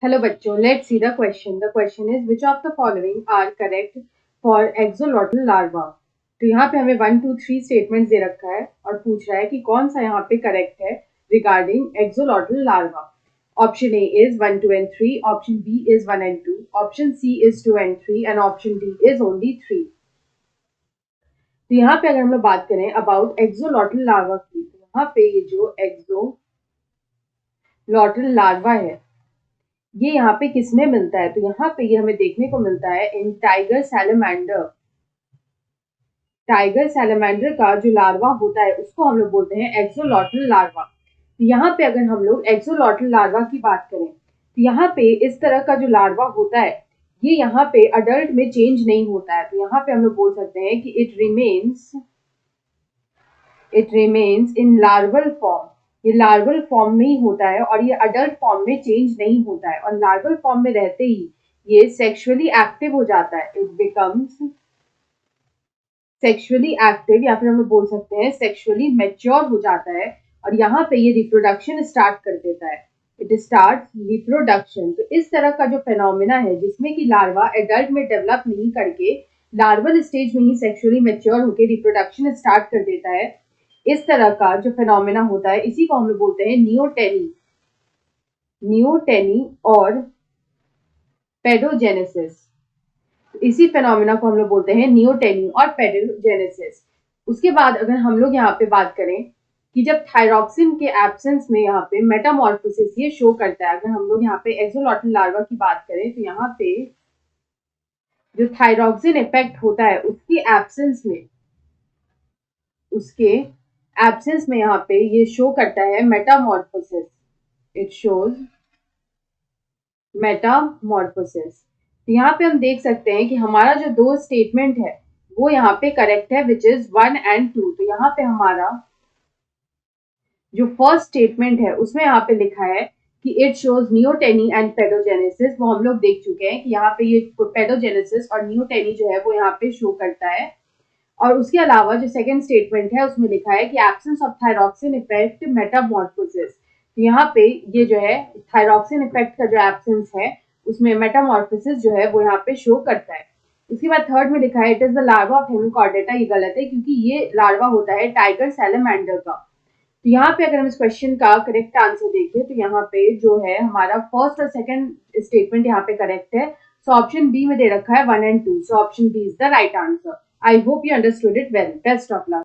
Hello बच्चों, let's see the question. The question is which of the following are correct for axolotl larva? तो यहाँ पे हमें 1, 2, 3 statements दे रखा है और पूछ रहा है कि कौन सा यहाँ पे करेक्ट है regarding axolotl larva. Option A is 1, 2 and 3, option B is 1 and 2, option C is 2 and 3 and option D is only 3. तो यहाँ पे अगर हम लोग बात करें अबाउट एक्सोलॉटल लार्वा की, तो यहाँ पे ये जो एक्सोलॉटल लार्वा है ये यहाँ पे किसमें मिलता है, तो यहाँ पे ये हमें देखने को मिलता है इन टाइगर सैलमेंडर. टाइगर सैलमेंडर का जो लार्वा होता है उसको हम लोग बोलते हैं एक्सोलॉटल लार्वा. तो यहाँ पे अगर हम लोग एक्सोलॉटल लार्वा की बात करें तो यहाँ पे इस तरह का जो लार्वा होता है ये यहाँ पे अडल्ट में चेंज नहीं होता है. तो यहाँ पे हम लोग बोल सकते हैं कि it remains in larval form. ये लार्वल फॉर्म में ही होता है और ये अडल्ट फॉर्म में चेंज नहीं होता है. और लार्वल फॉर्म में रहते ही ये सेक्सुअली एक्टिव हो जाता है. इट बिकम्स सेक्सुअली एक्टिव या फिर हम बोल सकते हैं सेक्सुअली मैच्योर हो जाता है और यहाँ पे ये रिप्रोडक्शन स्टार्ट कर देता है. It start reproduction. तो इस तरह का जो फेनोमेना है जिसमें कि लार्वा एडल्ट में डेवलप नहीं करके लार्वल स्टेज में ही सेक्सुअली मैच्योर होकर रिप्रोडक्शन स्टार्ट कर देता है, इस तरह का जो फेनोमेना होता है इसी को हम लोग बोलते हैं नियोटेनी और पेडोजेनेसिस. इसी फेनोमेना को हम लोग बोलते हैं नियोटेनी और पेडोजेनेसिस. उसके बाद अगर हम लोग यहाँ पे बात करें कि जब थायरॉक्सिन के एब्सेंस में यहाँ पे मेटामॉर्फोसिस ये शो करता है, अगर हम लोग यहाँ पे एक्सोलॉटल लार्वा की बात करें तो यहाँ पे जो थायरॉक्सिन इफेक्ट होता है उसके एब्सेंस में यहाँ पे ये शो करता है मेटामॉर्फोसिस. It shows Metamorphosis. तो यहाँ पे हम देख सकते हैं कि हमारा जो दो स्टेटमेंट है वो यहाँ पे करेक्ट है विच इज 1 and 2. तो यहाँ पे हमारा जो फर्स्ट स्टेटमेंट है उसमें यहाँ पे लिखा है कि it shows neoteny and paedogenesis. वो हम लोग देख चुके हैं कि यहाँ पे ये पेडोजेनेसिस और नियोटेनी जो है वो यहाँ पे शो करता है. और उसके अलावा जो सेकंड स्टेटमेंट है उसमें लिखा है कि absence of thyroxine effect Metamorphosis. यहाँ पे ये जो है थायरॉक्सिन इफेक्ट का जो एब्सेंस है उसमें मेटामॉर्फोसिस जो है वो यहाँ पे शो करता है. उसके बाद थर्ड में लिखा है it is the larva of Hemichordata. ये गलत है क्योंकि ये लार्वा होता है टाइगर सैलमेंडर का. तो यहाँ पे अगर हम इस क्वेश्चन का करेक्ट आंसर देखें तो यहाँ पे जो है हमारा फर्स्ट और सेकंड स्टेटमेंट यहाँ पे करेक्ट है. सो ऑप्शन बी में दे रखा है 1 and 2. So option B is the right answer. I hope you understood it well. Best of luck.